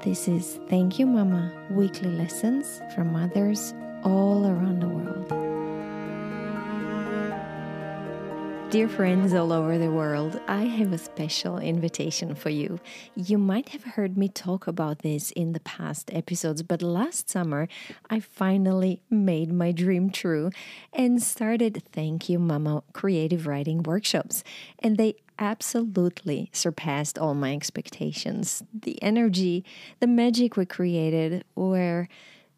This is Thank You Mama, weekly lessons from mothers all around the world. Dear friends all over the world, I have a special invitation for you. You might have heard me talk about this in the past episodes, but last summer I finally made my dream true and started Thank You Mama creative writing workshops. And they absolutely surpassed all my expectations. The energy, the magic we created were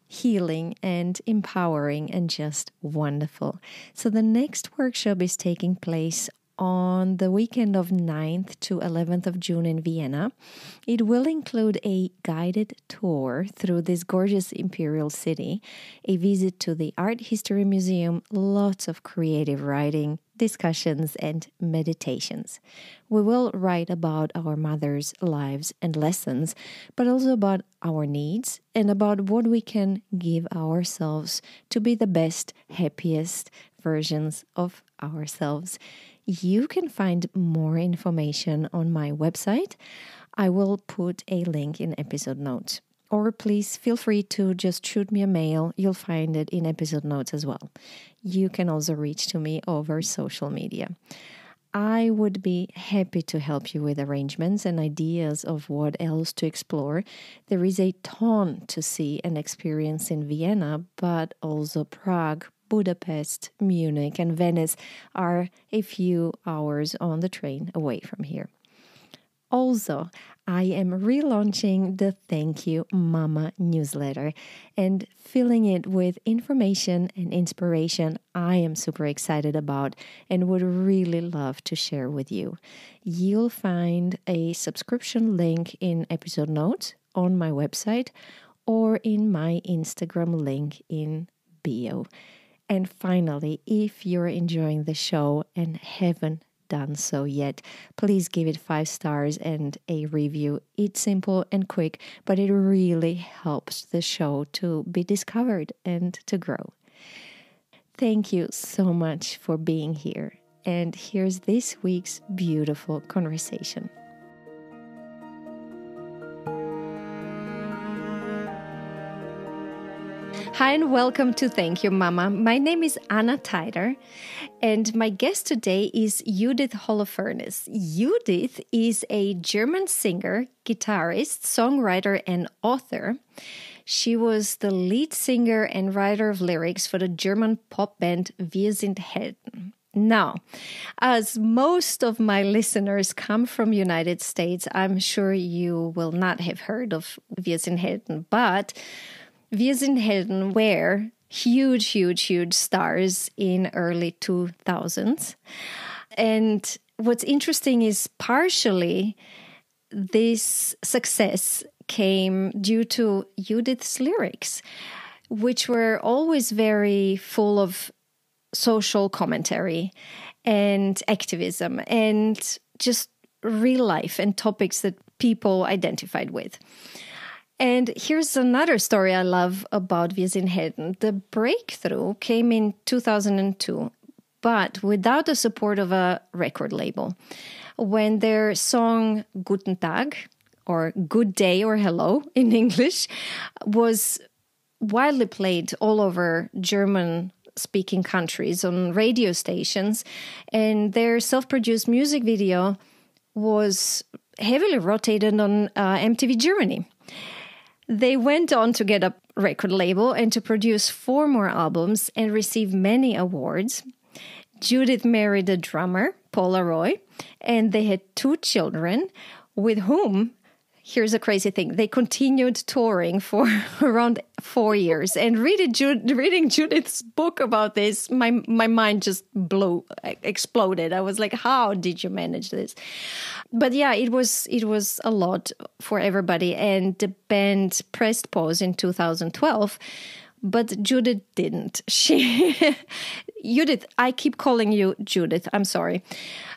healing and empowering and just wonderful. So the next workshop is taking place on the weekend of 9th to 11th of June in Vienna. It will include a guided tour through this gorgeous imperial city, a visit to the Art History Museum, lots of creative writing, discussions, and meditations. We will write about our mothers' lives and lessons, but also about our needs and about what we can give ourselves to be the best, happiest versions of ourselves. You can find more information on my website. I will put a link in episode notes. Or please feel free to just shoot me a mail. You'll find it in episode notes as well. You can also reach to me over social media. I would be happy to help you with arrangements and ideas of what else to explore. There is a ton to see and experience in Vienna, but also Prague, Budapest, Munich, and Venice are a few hours on the train away from here. Also, I am relaunching the Thank You Mama newsletter and filling it with information and inspiration I am super excited about and would really love to share with you. You'll find a subscription link in episode notes on my website or in my Instagram link in bio. And finally, if you're enjoying the show and haven't done so yet, please give it 5 stars and a review. It's simple and quick, but it really helps the show to be discovered and to grow. Thank you so much for being here. And here's this week's beautiful conversation. Hi and welcome to Thank You Mama. My name is Anna Teider and my guest today is Judith Holofernes. Judith is a German singer, guitarist, songwriter, and author. She was the lead singer and writer of lyrics for the German pop band Wir Sind Helden. Now, as most of my listeners come from United States, I'm sure you will not have heard of Wir Sind Helden, but Wir Sind Helden were huge stars in early 2000s. And what's interesting is partially this success came due to Judith's lyrics, which were always very full of social commentary and activism and just real life and topics that people identified with. And here's another story I love about Wir Sind Helden. The breakthrough came in 2002, but without the support of a record label. When their song Guten Tag, or Good Day or Hello in English, was widely played all over German-speaking countries on radio stations, and their self-produced music video was heavily rotated on MTV Germany. They went on to get a record label and to produce 4 more albums and receive many awards. Judith married a drummer, Paula Roy, and they had 2 children with whom, here's a crazy thing, they continued touring for around 4 years. And reading Judith's book about this, my mind just exploded. I was like, how did you manage this? But yeah, it was a lot for everybody. And the band pressed pause in 2012, but Judith didn't. Judith, I keep calling you Judith. I'm sorry.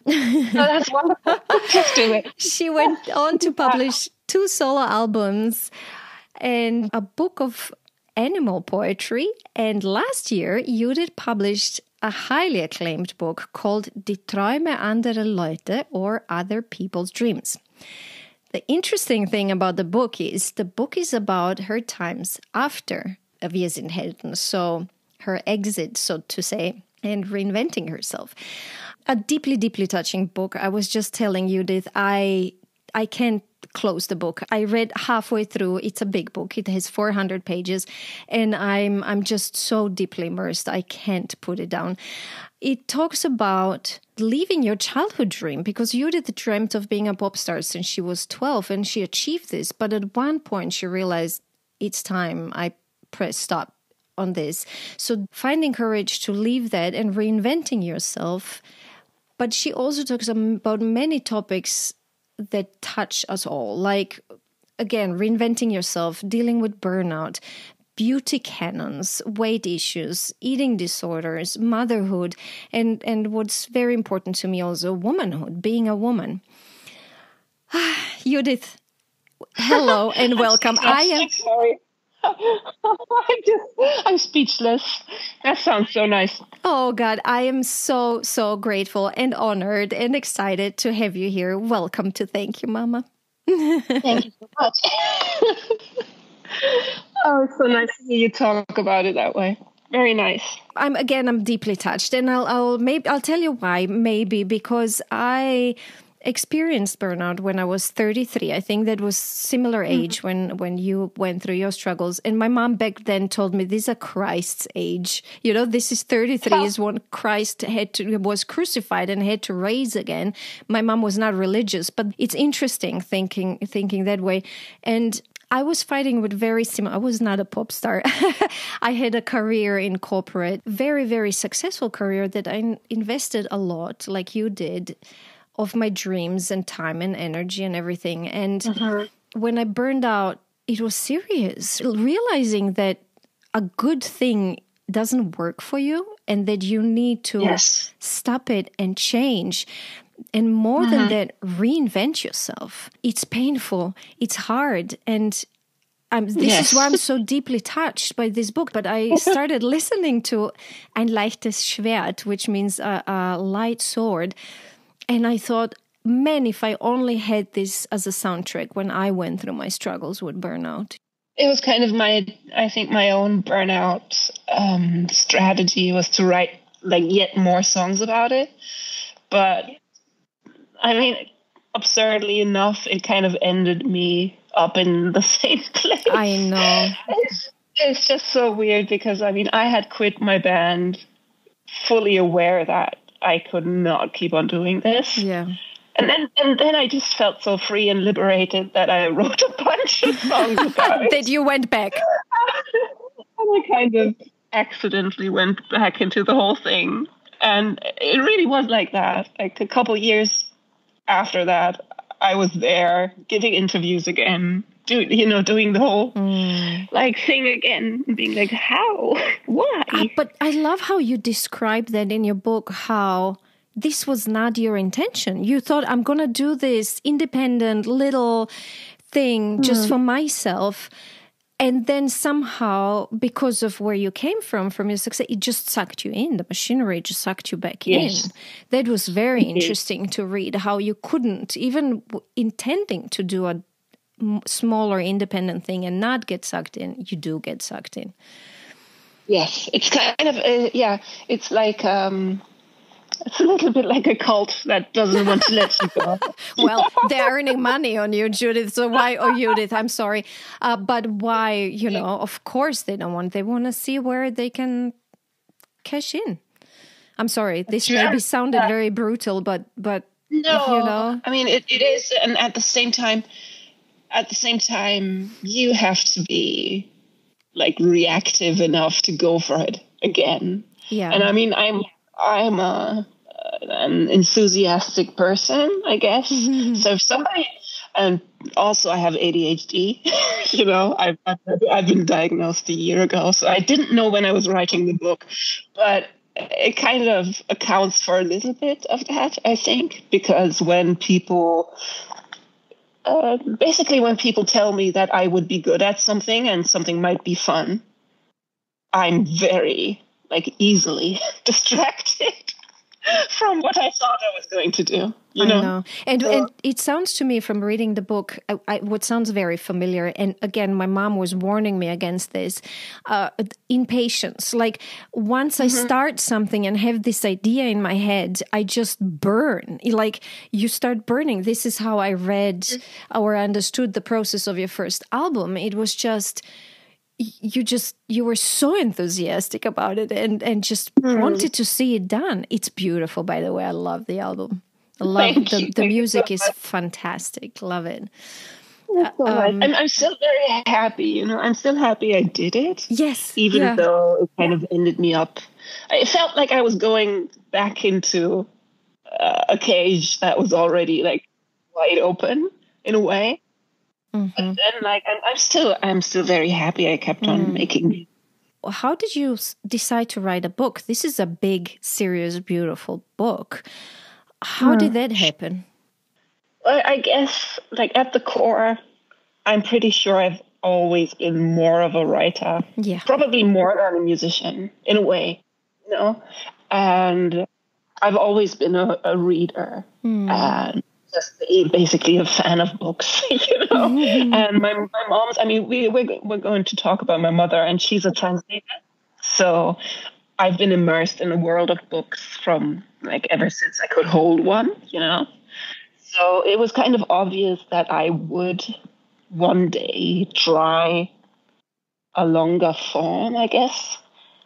Oh, that's wonderful. Just do it. She went on to publish 2 solo albums and a book of animal poetry. And last year, Judith published a highly acclaimed book called Die Träume anderer Leute, or Other People's Dreams. The interesting thing about the book is about her times after Wir Sind Helden, so her exit, so to say, and reinventing herself. A deeply, deeply touching book. I was just telling Judith, I can't close the book. I read halfway through. It's a big book. It has 400 pages, and I'm just so deeply immersed. I can't put it down. It talks about living your childhood dream, because Judith dreamt of being a pop star since she was 12, and she achieved this. But at one point, she realized it's time I press stop on this. So finding courage to leave that and reinventing yourself. But she also talks about many topics that touch us all, like, again, reinventing yourself, dealing with burnout, beauty canons, weight issues, eating disorders, motherhood, and what's very important to me also, womanhood, being a woman. Judith, hello and welcome. Sorry. I'm speechless. That sounds so nice. Oh, God, I am so, so grateful and honored and excited to have you here. Welcome to Thank You, Mama. Thank you so much. Oh, it's so nice to hear you talk about it that way. Very nice. I'm deeply touched, and I'll tell you why. Maybe because I experienced burnout when I was 33. I think that was similar age when you went through your struggles. And my mom back then told me, this is a Christ's age. You know, this is 33 is when Christ was crucified and had to rise again. My mom was not religious, but it's interesting thinking that way. And I was fighting with very similar. I was not a pop star. I had a career in corporate, very, very successful career that I invested a lot, like you did, of my dreams and time and energy and everything. And when I burned out, it was serious. Realizing that a good thing doesn't work for you and that you need to stop it and change. And more than that, reinvent yourself. It's painful. It's hard. And this is why I'm so deeply touched by this book. But I started listening to Ein leichtes Schwert, which means a light sword. And I thought, man, if I only had this as a soundtrack when I went through my struggles with burnout. It was kind of my own burnout strategy was to write like yet more songs about it. But I mean, absurdly enough, it kind of ended me up in the same place. I know. It's just so weird because, I mean, I had quit my band fully aware that I could not keep on doing this. Yeah. And then I just felt so free and liberated that I wrote a bunch of songs about it. That you went back. And I kind of accidentally went back into the whole thing. And it really was like that. Like a couple years after that, I was there giving interviews again, doing the whole like thing again, being like, how? Why? But I love how you describe that in your book, how this was not your intention. You thought, I'm going to do this independent little thing just for myself. And then somehow, because of where you came from your success, it just sucked you in. The machinery just sucked you back in. That was very interesting to read, how you couldn't, even intending to do a smaller independent thing and not get sucked in, you do get sucked in. Yes, it's kind of, it's like... it's a little bit like a cult that doesn't want to let you go. Well, they're earning money on you, Judith. So why, Judith, I'm sorry. But why, of course they don't want, they want to see where they can cash in. I'm sorry. This maybe sounded very brutal, but no, I mean, it is. And at the same time, you have to be like reactive enough to go for it again. Yeah. And I mean, I'm an enthusiastic person, I guess. So if somebody, and also I have ADHD, I've been diagnosed a year ago, so I didn't know when I was writing the book, but it kind of accounts for a little bit of that, I think, because when people tell me that I would be good at something and something might be fun, I'm very easily distracted. from what I thought I was going to do. I know. And it sounds to me from reading the book, what sounds very familiar, and again, my mom was warning me against this, impatience. Like once I start something and have this idea in my head, I just burn. Like you start burning. This is how I read or understood the process of your first album. It was just... you were so enthusiastic about it and just wanted to see it done. It's beautiful, by the way. I love the album. I love the music is fantastic. Love it. I'm still very happy, I'm still happy I did it. Yes. Even though it kind of ended me up. It felt like I was going back into a cage that was already like wide open in a way. But then, like, I'm still very happy I kept on making music. How did you decide to write a book? This is a big, serious, beautiful book. How did that happen? Well, I guess, like, at the core, I'm pretty sure I've always been more of a writer. Yeah. Probably more than a musician, in a way, And I've always been a reader. And just basically a fan of books, And my mom's, we're going to talk about my mother, and she's a translator. So I've been immersed in a world of books from like ever since I could hold one, So it was kind of obvious that I would one day try a longer form, I guess.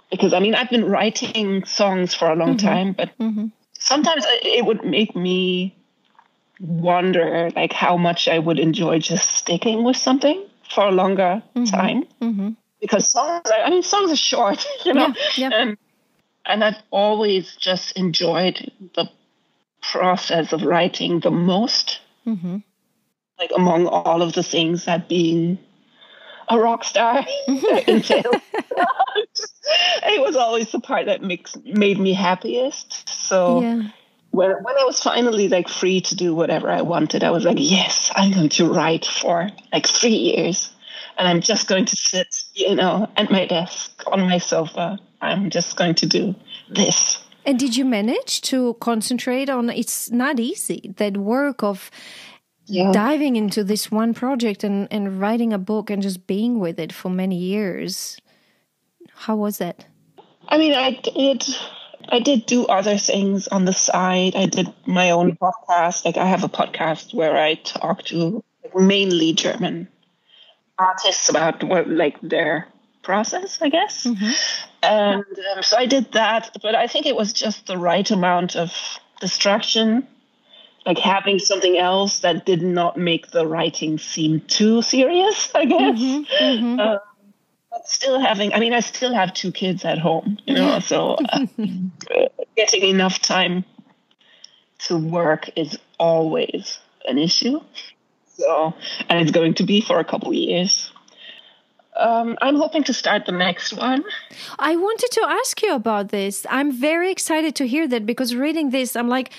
Because, I've been writing songs for a long time, but sometimes it would make me wonder like how much I would enjoy just sticking with something for a longer time. Because songs are short, And I've always just enjoyed the process of writing the most, like among all of the things that being a rock star entails. It was always the part that made me happiest. So when I was finally like free to do whatever I wanted, I was like, yes, I'm going to write for like 3 years. And I'm just going to sit, at my desk, on my sofa. I'm just going to do this. And did you manage to concentrate on, it's not easy, that work of diving into this one project and writing a book and just being with it for many years. How was that? I did do other things on the side. I did my own podcast. Like I have a podcast where I talk to mainly German artists about their process, I guess. And so I did that, but I think it was just the right amount of distraction, like having something else that did not make the writing seem too serious, I guess. But still I still have 2 kids at home, so getting enough time to work is always an issue. So, and it's going to be for a couple of years. I'm hoping to start the next one. I wanted to ask you about this. I'm very excited to hear that because reading this, I'm like,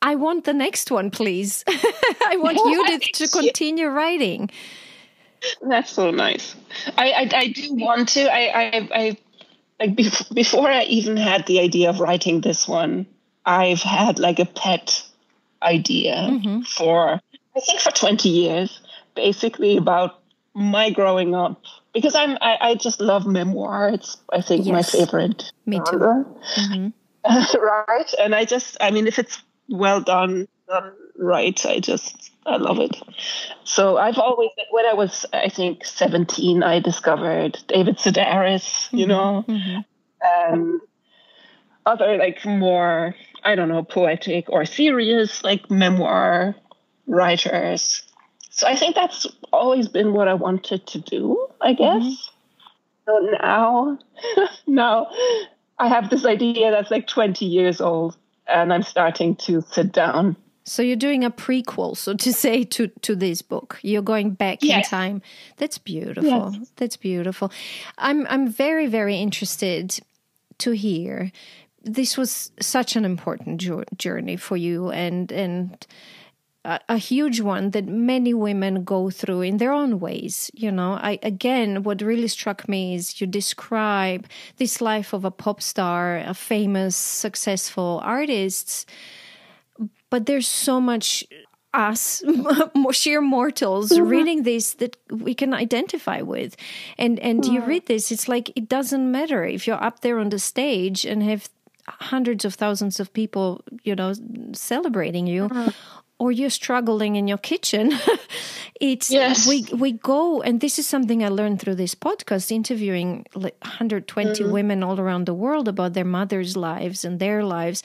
I want the next one, please. I want Judith to continue writing. That's so nice. I do want to. Before I even had the idea of writing this one, I've had like a pet idea for 20 years, basically about my growing up. Because I just love memoir. It's, I think, my favorite. Me too. Right? And if it's well done right, I love it. So I've always, when I was, I think, 17, I discovered David Sedaris, and other more, poetic or serious now writers. So I think that's always been what I wanted to do, I guess. So now I have this idea that's 20 years old, and I'm starting to sit down. So you're doing a prequel, so to say, to this book. You're going back in time. That's beautiful. Yes. That's beautiful. I'm very, very interested to hear. This was such an important journey for you, and a huge one that many women go through in their own ways. What really struck me is you describe this life of a pop star, a famous, successful artist, but there's so much us, sheer mortals, reading this that we can identify with. And you read this, it's like it doesn't matter if you're up there on the stage and have hundreds of thousands of people, celebrating you, or you're struggling in your kitchen. We go, and this is something I learned through this podcast, interviewing like 120 women all around the world about their mothers' lives and their lives.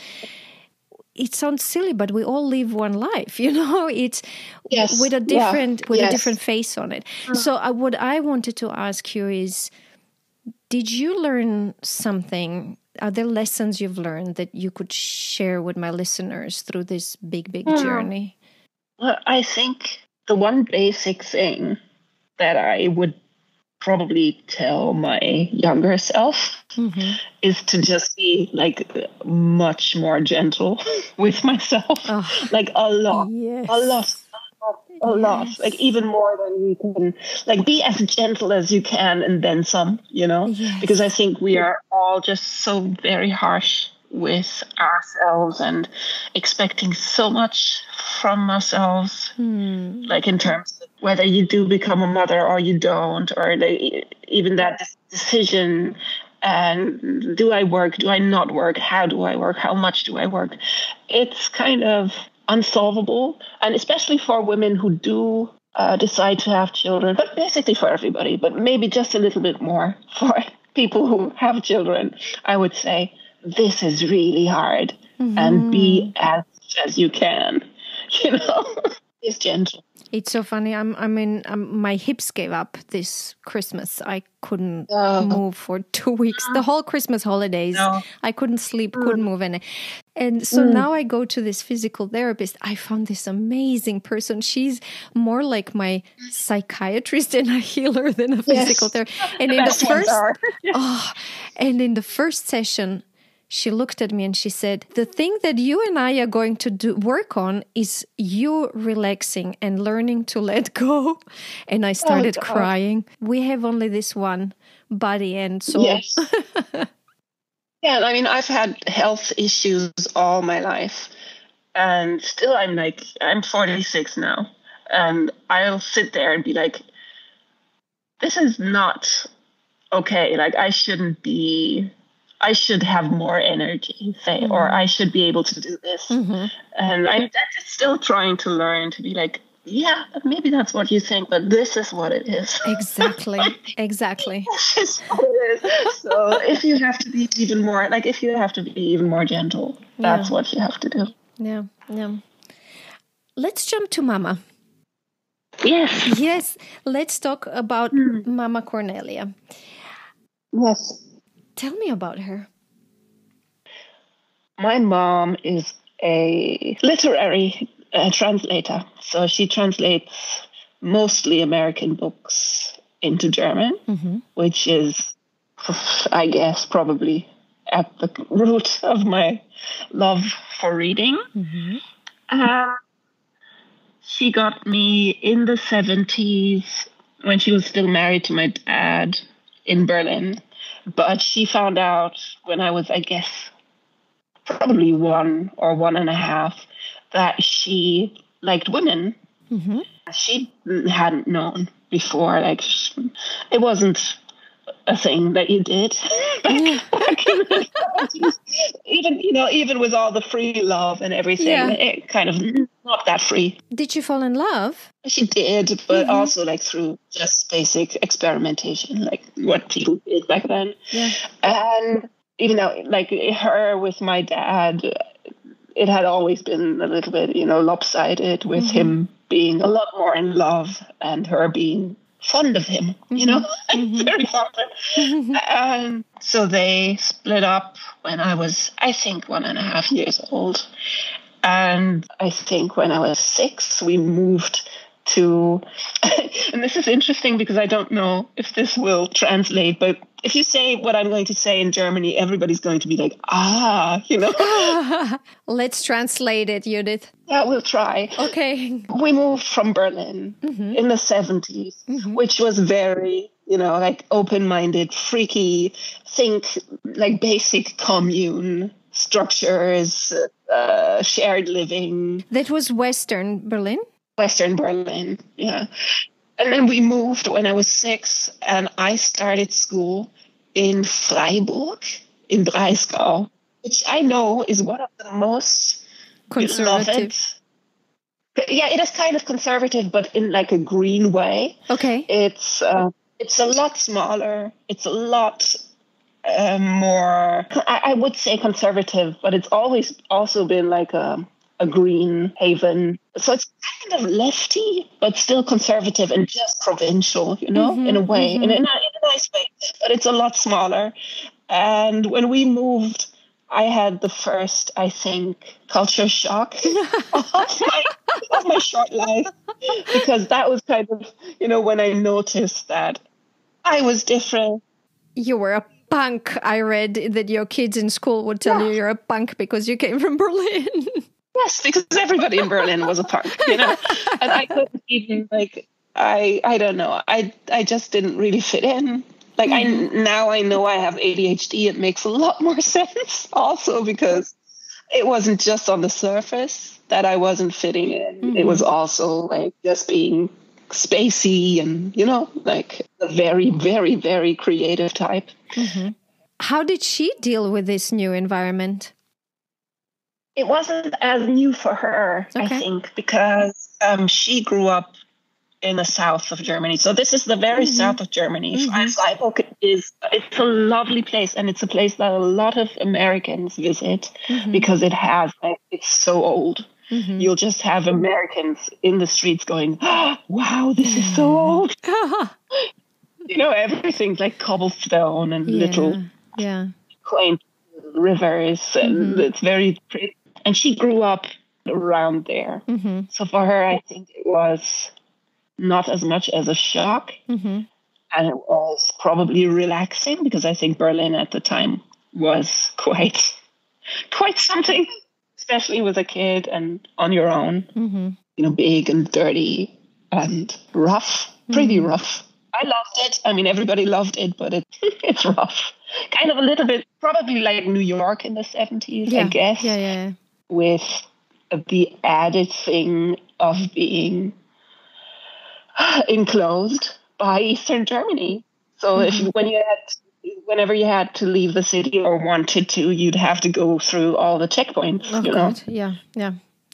It sounds silly, but we all live one life, it's with a different face on it. So what I wanted to ask you is, did you learn something? Are there lessons you've learned that you could share with my listeners through this big journey? Well, I think the one basic thing that I would probably tell my younger self is to just be like much more gentle with myself, like a lot, like even more than you can, like be as gentle as you can and then some, because I think we are all just so very harsh with ourselves and expecting so much from ourselves, like in terms of whether you do become a mother or you don't, or even that decision. And do I work? Do I not work? How do I work? How much do I work? It's kind of unsolvable, and especially for women who do decide to have children, but basically for everybody, but maybe just a little bit more for people who have children, I would say this is really hard, and be as you can, It's gentle. It's so funny. My hips gave up this Christmas. I couldn't move for 2 weeks. The whole Christmas holidays, I couldn't sleep, couldn't move. And so now I go to this physical therapist. I found this amazing person. She's more like my psychiatrist and a healer than a physical therapist. And in the first session, she looked at me and she said, the thing that you and I are going to work on is you relaxing and learning to let go. And I started crying. We have only this one body and soul. Yes. Yeah, I mean, I've had health issues all my life. And still I'm 46 now. And I'll sit there and be like, this is not okay. Like, I should have more energy, say, or I should be able to do this. And I'm still trying to learn to be like, yeah, maybe that's what you think, but this is what it is. Exactly. This is what it is. So if you have to be even more gentle, that's what you have to do. Yeah. Let's jump to Mama. Yes. Let's talk about Mama Cornelia. Yes. Tell me about her. My mom is a literary translator. So she translates mostly American books into German, which is, I guess, probably at the root of my love for reading. She got me in the 70s when she was still married to my dad in Berlin. But she found out when I was, I guess, probably 1 or 1.5, that she liked women. She hadn't known before. Like, it wasn't a thing that you did back in the 70s. Even with all the free love and everything, it kind of not that free. Did you fall in love? She did, but also like through just basic experimentation, like what people did back then. And even though, like her with my dad, it had always been a little bit, lopsided with him being a lot more in love and her being fond of him, very fond of him. And so they split up when I was, I think, 1.5 years old. And I think when I was 6, we moved to, And this is interesting because I don't know if this will translate, but if you say what I'm going to say in Germany, everybody's going to be like, Let's translate it, Judith. Yeah, we'll try. Okay. We moved from Berlin in the 70s, which was very, like open-minded, freaky, think like basic commune structures, shared living. That was Western Berlin? Western Berlin, yeah. And then we moved when I was 6, and I started school in Freiburg, in Breisgau, which I know is one of the most conservative. Yeah, it is kind of conservative, but in like a green way. Okay. It's a lot smaller. It's a lot more, I would say conservative, but it's always also been like a green haven. So it's kind of lefty, but still conservative and just provincial, in a way, in a nice way. But it's a lot smaller. And when we moved, I had the first, I think, culture shock of my short life, because that was kind of, when I noticed that I was different. You were a punk. I read that your kids in school would tell you you're a punk because you came from Berlin. Yes, because everybody in Berlin was a punk, and I couldn't even I don't know. I just didn't really fit in. Like now I know I have ADHD. It makes a lot more sense also, because it wasn't just on the surface that I wasn't fitting in. It was also like just being spacey and, like a very, very, very creative type. How did she deal with this new environment? It wasn't as new for her, I think, because she grew up in the south of Germany. So this is the very south of Germany. Freiburg it's a lovely place, and it's a place that a lot of Americans visit because it's so old. You'll just have Americans in the streets going, oh, wow, this is so old. Everything's like cobblestone and little quaint rivers, and it's very pretty. And she grew up around there. So for her, I think it was not as much as a shock. And it was probably relaxing, because I think Berlin at the time was quite something, especially with a kid and on your own, big and dirty and rough, pretty rough. I loved it. I mean, everybody loved it, but it's rough. Kind of a little bit, probably like New York in the 70s, I guess. Yeah. With the added thing of being enclosed by Eastern Germany. So whenever you had to leave the city or wanted to, you'd have to go through all the checkpoints. God. Yeah.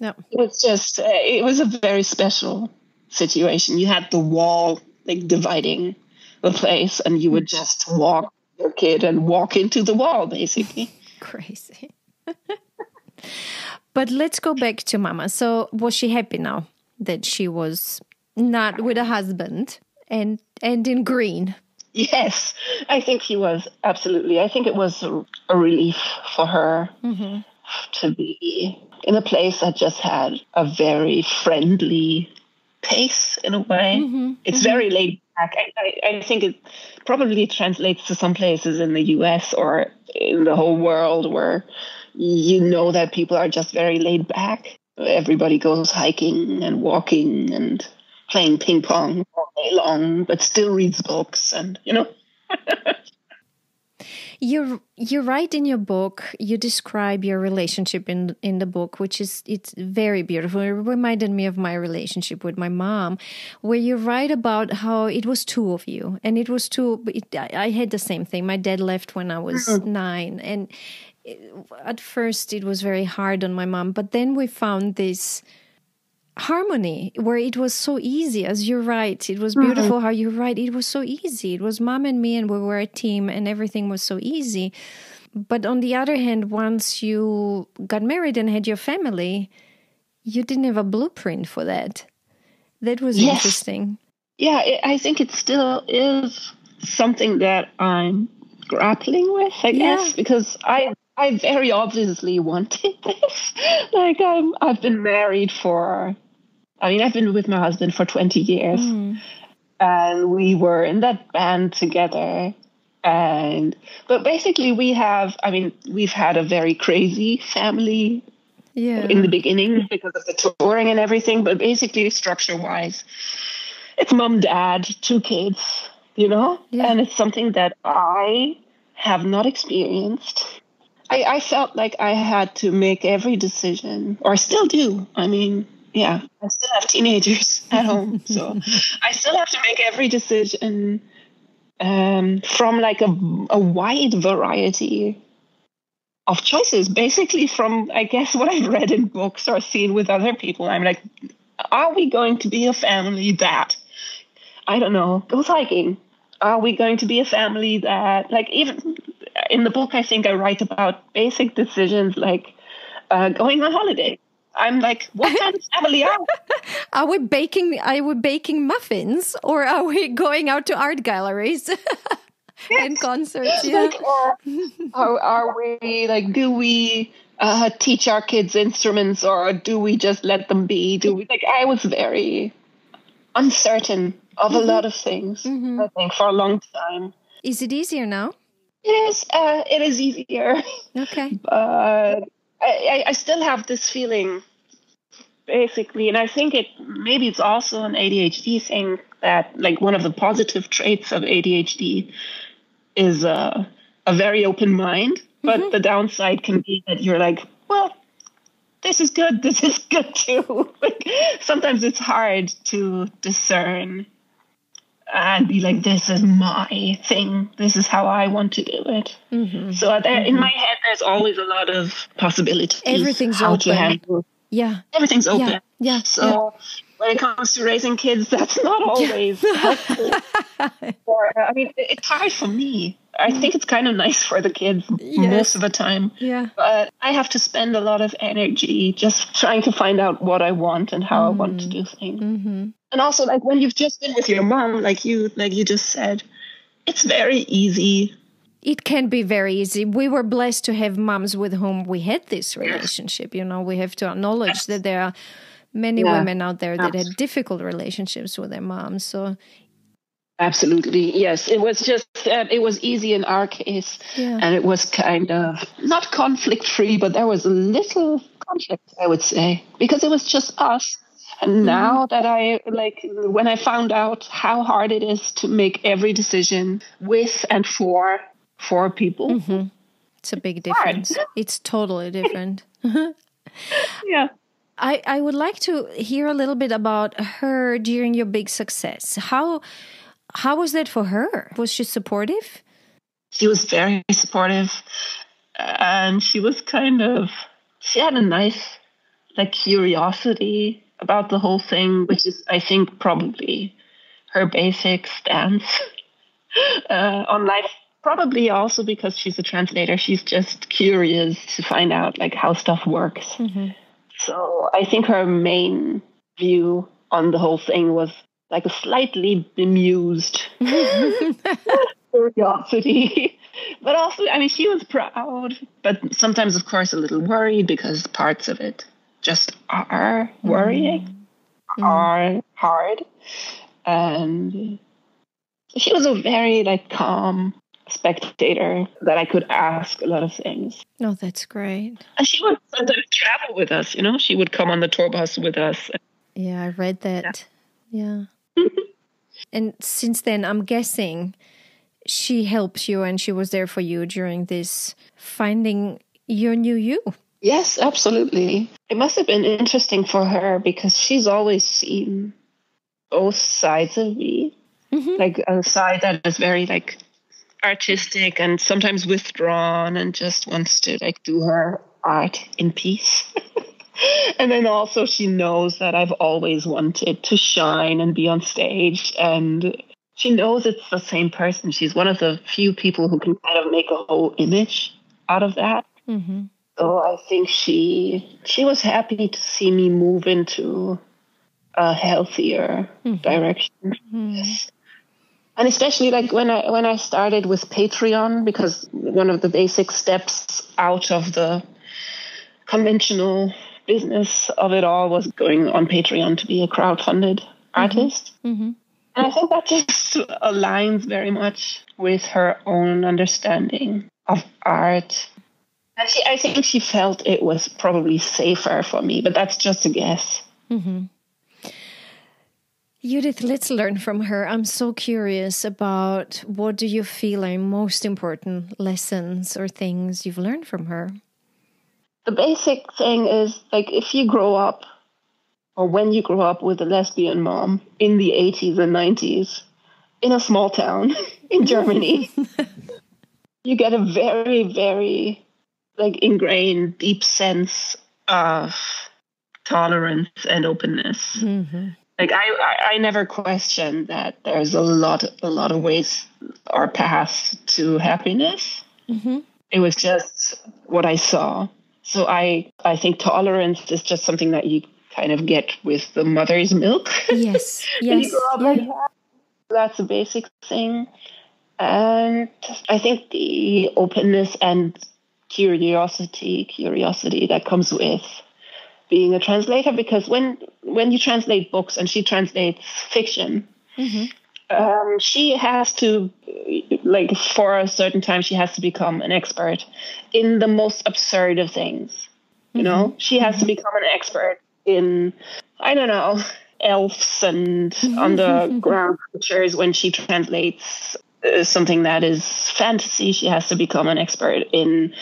It was a very special situation. You had the wall like dividing the place, and you would just walk your kid and walk into the wall, basically. Crazy. But let's go back to Mama. So was she happy now that she was not with a husband and in green? Yes, I think she was, absolutely. I think it was a relief for her to be in a place that just had a very friendly pace in a way. It's very laid back. I think it probably translates to some places in the US or in the whole world where that people are just very laid back. Everybody goes hiking and walking and playing ping pong all day long, but still reads books and, You write in your book, you describe your relationship in the book, it's very beautiful. It reminded me of my relationship with my mom, where you write about how it was two of you. And it was I had the same thing. My dad left when I was 9. And at first it was very hard on my mom. But then we found this harmony where it was so easy, as you write. It was beautiful how you write. It was so easy. It was Mom and me, and we were a team, and everything was so easy. But on the other hand, once you got married and had your family, you didn't have a blueprint for that. That was interesting. Yeah, I think it still is something that I'm grappling with, I guess, because I very obviously wanted this. Like, I've been married I've been with my husband for 20 years. and we were in that band together. But basically we've had a very crazy family in the beginning because of the touring and everything. But basically, structure-wise, it's mom, dad, 2 kids, and it's something that I have not experienced. I felt like I had to make every decision, or still do. I still have teenagers at home, so I still have to make every decision from like a wide variety of choices, basically from, I guess, what I've read in books or seen with other people. I'm like, are we going to be a family that, I don't know, goes hiking? Are we going to be a family that, like, even in the book, I think I write about basic decisions like going on holiday. I'm like, what kind of family are we? Are we baking muffins, or are we going out to art galleries? And concerts, Like, or are we like? Do we teach our kids instruments, or do we just let them be? Do we like? I was very uncertain of a lot of things. I think for a long time. Is it easier now? It is. It is easier. Okay, but I still have this feeling, basically, and I think maybe it's also an ADHD thing, that like one of the positive traits of ADHD is a very open mind, but the downside can be that you're like, well, this is good too. Like, sometimes it's hard to discern and be like, this is my thing, this is how I want to do it. So in my head, there's always a lot of possibilities. Everything's how open. To handle. Everything's open. Yeah. So when it comes to raising kids, that's not always helpful. It's hard for me. I think it's kind of nice for the kids most of the time. Yeah. But I have to spend a lot of energy just trying to find out what I want and how I want to do things. And also, like, when you've just been with your mom, like you just said, it's very easy. It can be very easy. We were blessed to have moms with whom we had this relationship. We have to acknowledge that there are many women out there that had difficult relationships with their moms. So, absolutely, yes. It was just it was easy in our case, and it was kind of not conflict-free, but there was a little conflict, I would say, because it was just us. And now that when I found out how hard it is to make every decision with and for people, it's a big difference. It's totally different. Yeah. I would like to hear a little bit about her during your big success. How was that for her? Was she supportive? She was very supportive, and she had a nice curiosity about the whole thing, which is, I think, probably her basic stance on life. Probably also because she's a translator. She's just curious to find out how stuff works. So I think her main view on the whole thing was a slightly bemused curiosity. But also, she was proud, but sometimes, of course, a little worried because parts of it just are worrying, are hard. And she was a very calm spectator that I could ask a lot of things. Oh, that's great. And she would sometimes travel with us, she would come on the tour bus with us. Yeah, I read that. Yeah. And since then, I'm guessing she helped you and she was there for you during this finding your new you. Yes, absolutely. It must have been interesting for her because she's always seen both sides of me. A side that is very artistic and sometimes withdrawn and just wants to do her art in peace. And then also she knows that I've always wanted to shine and be on stage, and she knows it's the same person. She's one of the few people who can kind of make a whole image out of that. So I think she was happy to see me move into a healthier direction. Yes. And especially when I started with Patreon, because one of the basic steps out of the conventional business of it all was going on Patreon to be a crowdfunded artist. And I think that just aligns very much with her own understanding of art. And I think she felt it was probably safer for me, but that's just a guess. Mm-hmm. Judith, let's learn from her. I'm so curious about what do you feel are most important lessons or things you've learned from her? The basic thing is, like, if you grow up, or when you grow up with a lesbian mom in the 80s and 90s, in a small town in Germany, you get a very, very, like, ingrained, deep sense of tolerance and openness. Mm-hmm. Like, I never questioned that there's a lot of ways or paths to happiness. Mm-hmm. It was just what I saw. So I think tolerance is just something that you kind of get with the mother's milk. Yes, When you yes, grow up like that. That's a basic thing. And I think the openness and curiosity that comes with being a translator, because when you translate books, and she translates fiction, mm-hmm. She has to, like, for a certain time, she has to become an expert in the most absurd of things. You know, she has to become an expert in, I don't know, elves and underground creatures. When she translates something that is fantasy, she has to become an expert in,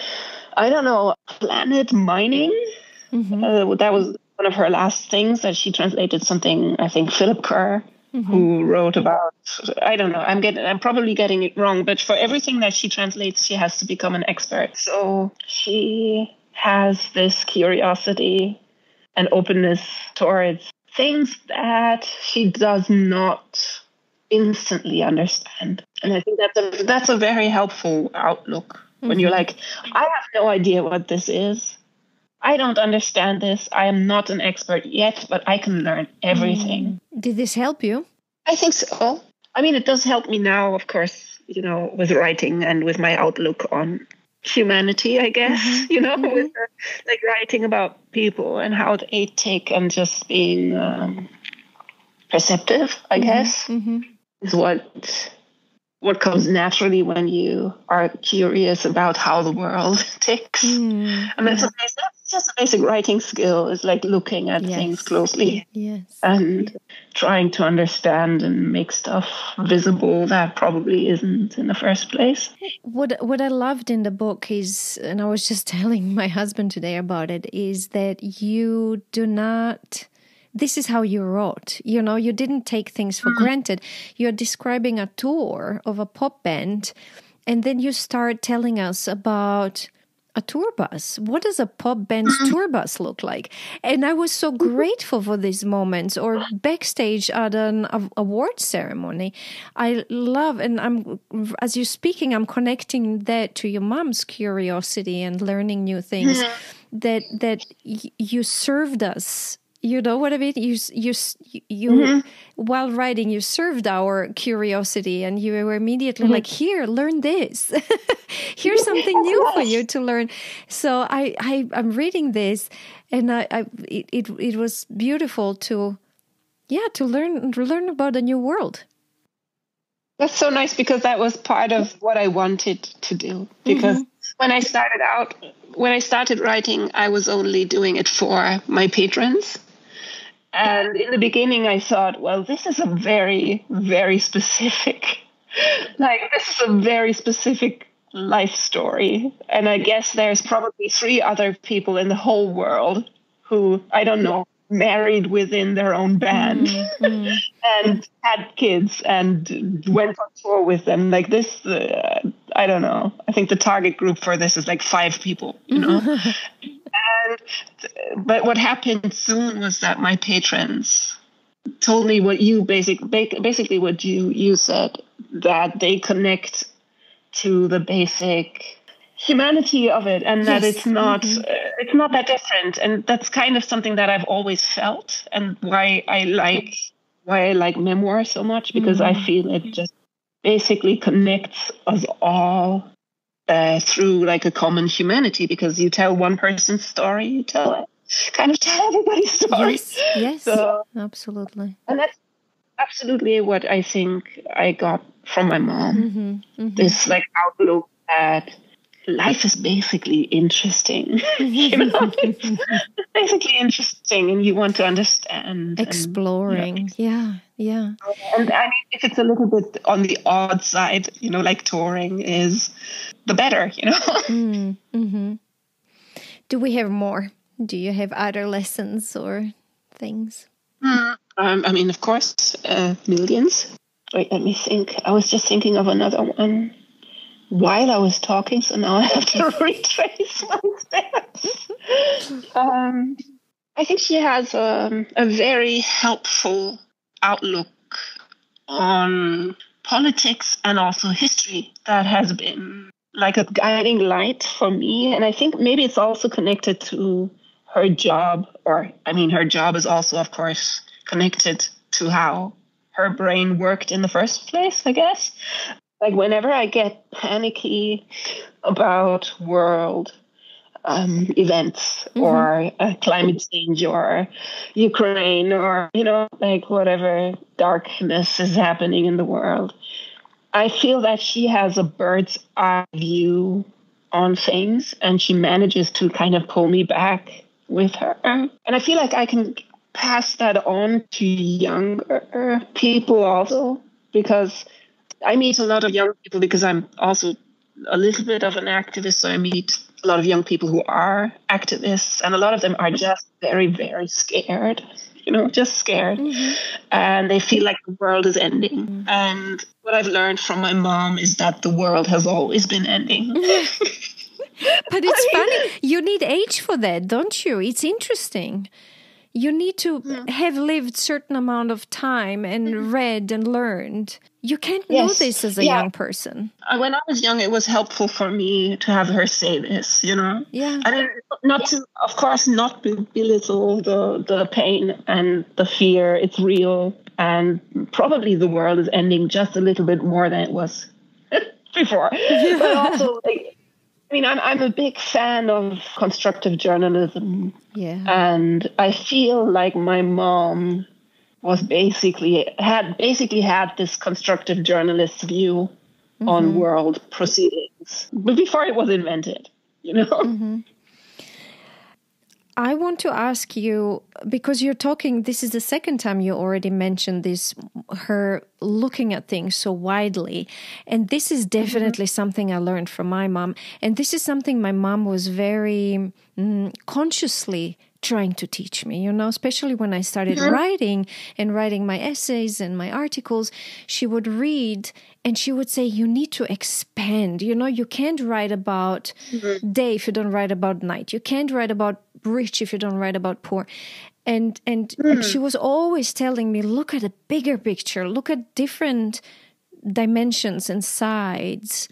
I don't know, planet mining. That was one of her last things that she translated, something, I think, Philip Kerr, who wrote about, I don't know, I'm probably getting it wrong, but for everything that she translates, she has to become an expert. So she has this curiosity and openness towards things that she does not instantly understand. And I think that's a very helpful outlook when you're like, I have no idea what this is. I don't understand this. I am not an expert yet, but I can learn everything. Did this help you? I think so. I mean, it does help me now, of course, you know, with writing and with my outlook on humanity, I guess, you know, with like writing about people and how they take and just being perceptive, I guess, is what comes naturally when you are curious about how the world ticks. And that's just a basic writing skill, is like looking at things closely and trying to understand and make stuff visible that probably isn't in the first place. What I loved in the book is, and I was just telling my husband today about it, is that you do not... This is how you wrote. You know, you didn't take things for granted. You're describing a tour of a pop band, and then you start telling us about a tour bus. What does a pop band's tour bus look like? And I was so grateful for these moments, or backstage at an award ceremony. I love, and as you're speaking, I'm connecting that to your mom's curiosity and learning new things. That you served us. You know what I mean? You while writing, you served our curiosity, and you were immediately like, "Here, learn this. Here's something new for you to learn." So I'm reading this, and it was beautiful to learn about a new world. That's so nice, because that was part of what I wanted to do. Because when I started writing, I was only doing it for my patrons. And in the beginning, I thought, well, this is a very, very specific, life story. And I guess there's probably 3 other people in the whole world who, I don't know, married within their own band and had kids and went on tour with them. Like this, I don't know. I think the target group for this is like 5 people, you know? But what happened soon was that my patrons told me what you basically what you said, that they connect to the basic humanity of it, and that it's not that different. And that's kind of something that I've always felt, and why I like memoir so much, because I feel it just basically connects us all through like a common humanity, because you tell one person's story, you tell everybody's story. Yes, so, absolutely. And that's absolutely what I think I got from my mom. This like outlook that life is basically interesting. It's basically interesting, and you want to understand. Exploring. Yeah. And I mean, if it's a little bit on the odd side, like touring is the better, Do we have more? Do you have other lessons or things? I mean, of course, millions. Wait, let me think. I was just thinking of another one while I was talking, so now I have to retrace my steps. I think she has a very helpful outlook on politics and also history that has been like a guiding light for me. And I think maybe it's also connected to her job, her job is also, of course, connected to how her brain worked in the first place, I guess. Like whenever I get panicky about world events or climate change or Ukraine or, like whatever darkness is happening in the world, I feel that she has a bird's eye view on things and she manages to kind of pull me back with her. And I feel like I can pass that on to younger people also, because I meet a lot of young people because I'm also a little bit of an activist. So I meet a lot of young people who are activists, and a lot of them are just very, very scared, just scared. And they feel like the world is ending. And what I've learned from my mom is that the world has always been ending. But it's funny. You need age for that, don't you? It's interesting. You need to have lived certain amount of time and read and learned. You can't know this as a young person. When I was young, it was helpful for me to have her say this, Yeah. And of course, not belittle the pain and the fear. It's real. And probably the world is ending just a little bit more than it was before. Yeah. But also, I'm a big fan of constructive journalism. Yeah. And I feel like my mom was basically had this constructive journalist view on world proceedings, but before it was invented, I want to ask you, because you're talking, this is the second time you already mentioned this, her looking at things so widely. And this is definitely something I learned from my mom. And this is something my mom was very consciously trying to teach me, especially when I started writing my essays and my articles. She would read and she would say, you need to expand. You can't write about day if you don't write about night. You can't write about rich if you don't write about poor. And she was always telling me, look at a bigger picture, look at different dimensions and sides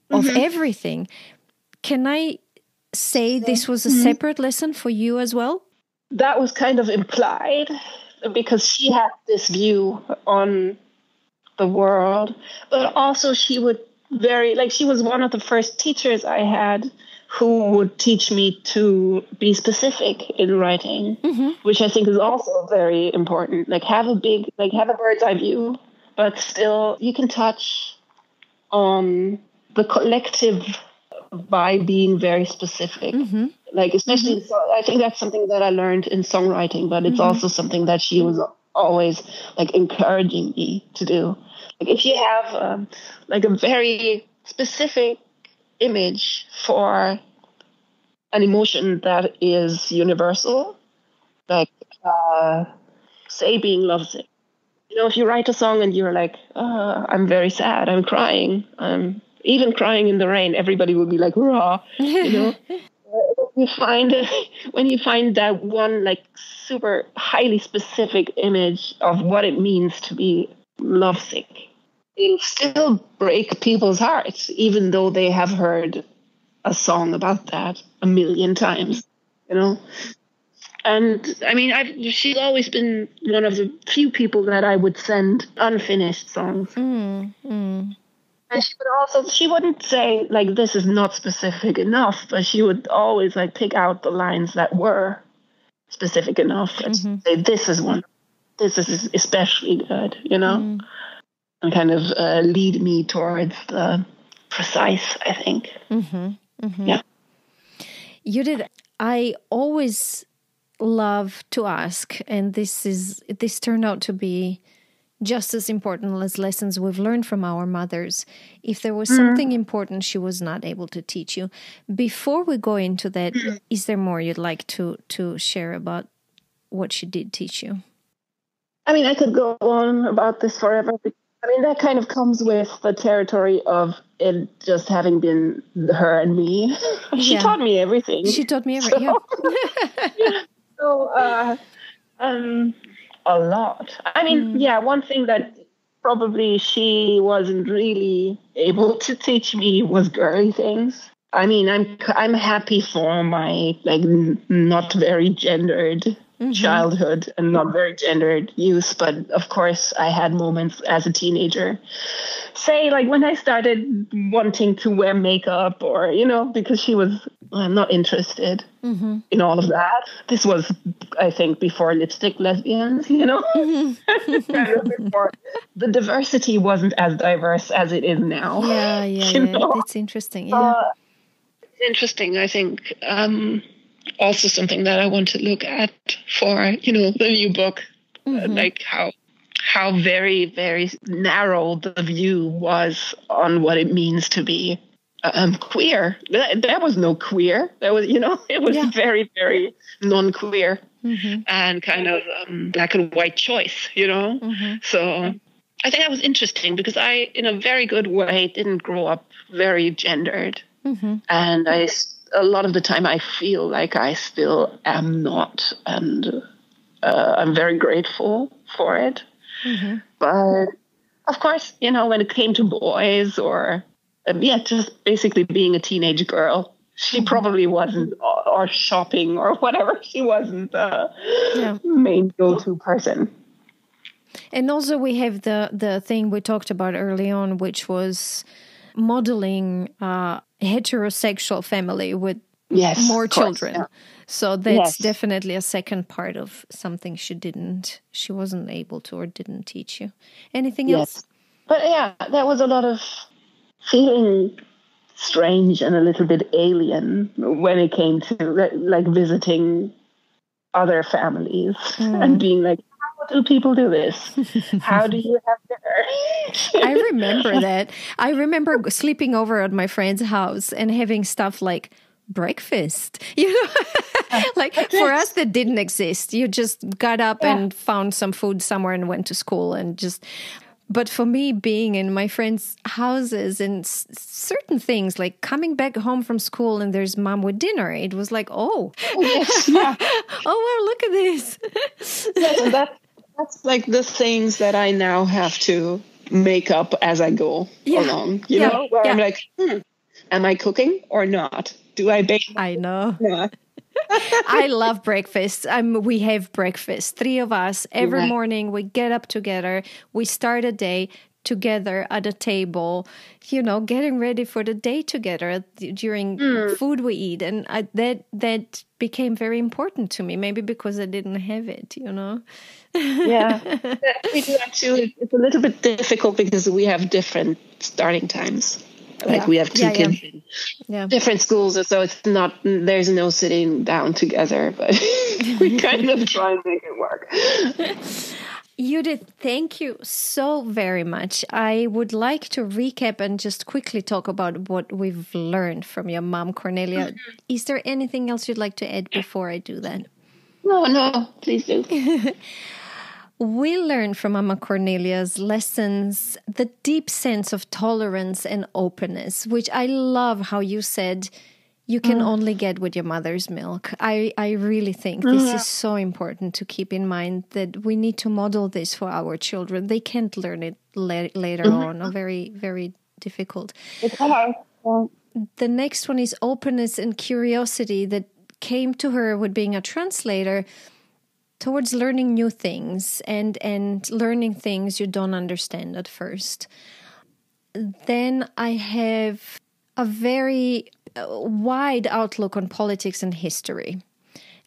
of everything. Can I say this was a separate lesson for you as well? That was kind of implied, because she had this view on the world, but also she would she was one of the first teachers I had who would teach me to be specific in writing, which I think is also very important. Have a bird's eye view, but still you can touch on the collective by being very specific. Especially, I think that's something that I learned in songwriting, but it's also something that she was always encouraging me to do. If you have a very specific image for an emotion that is universal, say being lovesick. If you write a song and you're like, I'm very sad, I'm crying, I'm even crying in the rain, everybody will be like, hurrah, When you find that one super highly specific image of what it means to be lovesick, it'll still break people's hearts, even though they have heard a song about that a million times, And she's always been one of the few people that I would send unfinished songs. And she wouldn't say this is not specific enough, but she would always pick out the lines that were specific enough and say, this this is especially good, and kind of lead me towards the precise, I think. Yeah. Judith, I always love to ask, and this turned out to be just as important as lessons we've learned from our mothers. If there was something important she was not able to teach you. Before we go into that, is there more you'd like to share about what she did teach you? I mean, I could go on about this forever. I mean, that kind of comes with the territory of it just having been her and me. She taught me everything. She taught me everything, So, a lot. I mean, one thing that probably she wasn't really able to teach me was girly things. I mean, I'm happy for my not very gendered childhood and not very gendered youth, but of course I had moments as a teenager, say when I started wanting to wear makeup or because she was not interested in all of that. This was, I think, before lipstick lesbians, kind of before the diversity wasn't as diverse as it is now. It's interesting. It's interesting, I think. Also something that I want to look at for, the new book, how very, very narrow the view was on what it means to be queer. There was no queer. There was, it was very, very non-queer and kind of black and white choice, So I think that was interesting because I, in a very good way, didn't grow up very gendered. And a lot of the time I feel like I still am not, and I'm very grateful for it. But of course, when it came to boys or just basically being a teenage girl, she probably wasn't, or shopping or whatever, she wasn't the main go-to person. And also we have the thing we talked about early on, which was modeling a heterosexual family with more children. Yeah. So that's definitely a second part of something she wasn't able to or didn't teach you. Anything else? But there was a lot of feeling strange and a little bit alien when it came to visiting other families and being like, how do people do this? How do you have dinner? I remember that. I remember sleeping over at my friend's house and having stuff like breakfast, for us that didn't exist. You just got up and found some food somewhere and went to school but for me, being in my friends' houses and certain things like coming back home from school and there's mom with dinner, it was like, oh wow, look at this. That's like the things that I now have to make up as I go along, where I'm like, am I cooking or not? Do I bake? I know. Yeah. I love breakfast. We have breakfast. 3 of us every morning. We get up together. We start a day together at a table, getting ready for the day together during food we eat. And that became very important to me, maybe because I didn't have it, Yeah, we do that too. It's a little bit difficult because we have different starting times. We have 2 kids in different schools, so it's not, there's no sitting down together, but we kind of try and make it work. Judith, thank you so very much. I would like to recap and just quickly talk about what we've learned from your mom, Cornelia. Is there anything else you'd like to add before I do that? No, please do. We learned from Mama Cornelia's lessons the deep sense of tolerance and openness, which I love how you said you can only get with your mother's milk. I really think this is so important to keep in mind, that we need to model this for our children. They can't learn it later on, or very, very difficult. It's hard. The next one is openness and curiosity that came to her with being a translator, towards learning new things and learning things you don't understand at first. Then I have a very wide outlook on politics and history.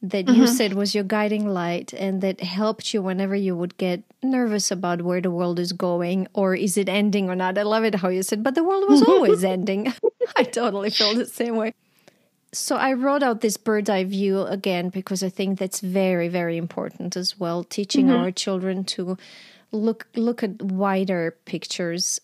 that you said was your guiding light and that helped you whenever you would get nervous about where the world is going or is it ending or not. I love it how you said, but the world was always ending. I totally feel the same way. So I wrote out this bird's eye view again because I think that's very, very important as well, teaching our children to look at wider pictures.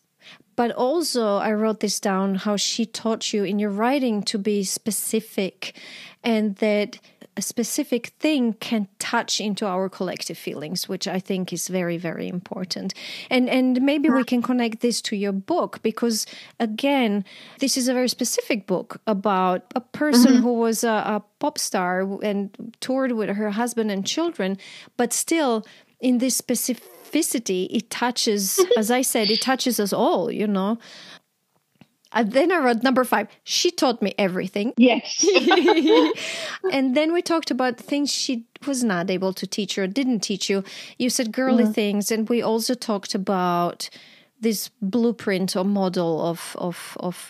But also I wrote this down, how she taught you in your writing to be specific and that a specific thing can touch into our collective feelings, which I think is very, very important. And maybe we can connect this to your book because, again, this is a very specific book about a person who was a pop star and toured with her husband and children, but still in this specificity, it touches, as I said, it touches us all, you know. And then I wrote number 5. She taught me everything. Yes. And then we talked about things she was not able to teach you or didn't teach you. You said girly things. And we also talked about this blueprint or model of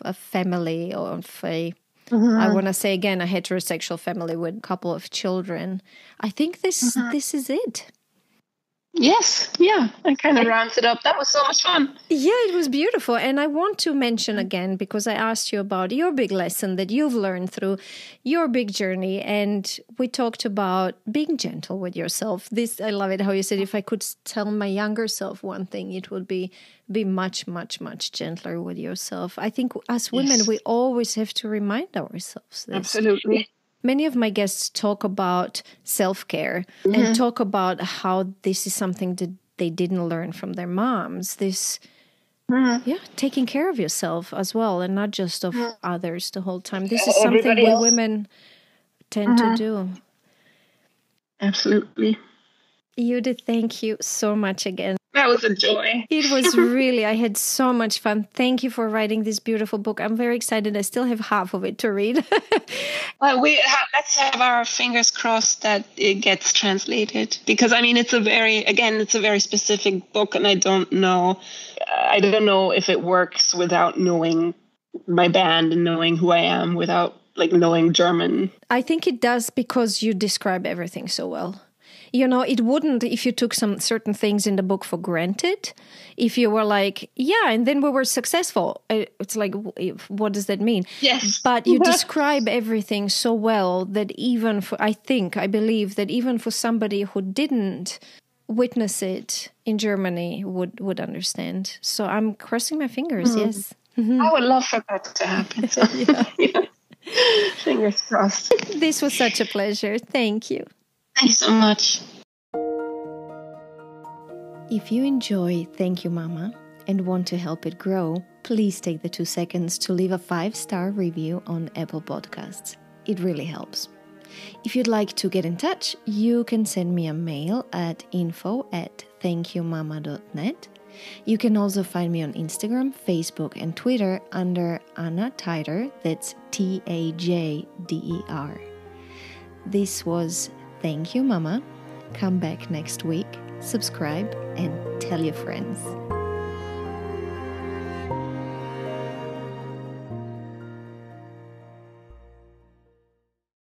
a family, of a, I want to say again, a heterosexual family with a couple of children. I think this is it. Yes, yeah, I kind of rounds it up. That was so much fun. Yeah, it was beautiful. And I want to mention again, because I asked you about your big lesson that you've learned through your big journey. And we talked about being gentle with yourself. This, I love it how you said, if I could tell my younger self one thing, it would be much, much, much gentler with yourself. I think as women, we always have to remind ourselves this. Absolutely. Many of my guests talk about self-care and talk about how this is something that they didn't learn from their moms. This, taking care of yourself as well and not just of others the whole time. This is something we women tend to do. Absolutely. Judith, thank you so much again. That was a joy. It was really, I had so much fun. Thank you for writing this beautiful book. I'm very excited. I still have half of it to read. Well, let's have our fingers crossed that it gets translated. Because, I mean, it's a very specific book. And I don't know if it works without knowing my band and knowing who I am, without knowing German. I think it does because you describe everything so well. You know, it wouldn't if you took some certain things in the book for granted. If you were like, and then we were successful. It's like, what does that mean? Yes. But you describe everything so well that I believe that even for somebody who didn't witness it in Germany would understand. So I'm crossing my fingers, yes. Mm-hmm. I would love for that to happen. So, fingers crossed. This was such a pleasure. Thank you. Thank you so much. If you enjoy Thank You Mama and want to help it grow, please take the 2 seconds to leave a 5-star review on Apple Podcasts. It really helps. If you'd like to get in touch, you can send me a mail at info@thankyoumama.net. You can also find me on Instagram, Facebook, and Twitter under Anna Teider. That's Tajder. This was Thank You Mama. Come back next week, subscribe, and tell your friends.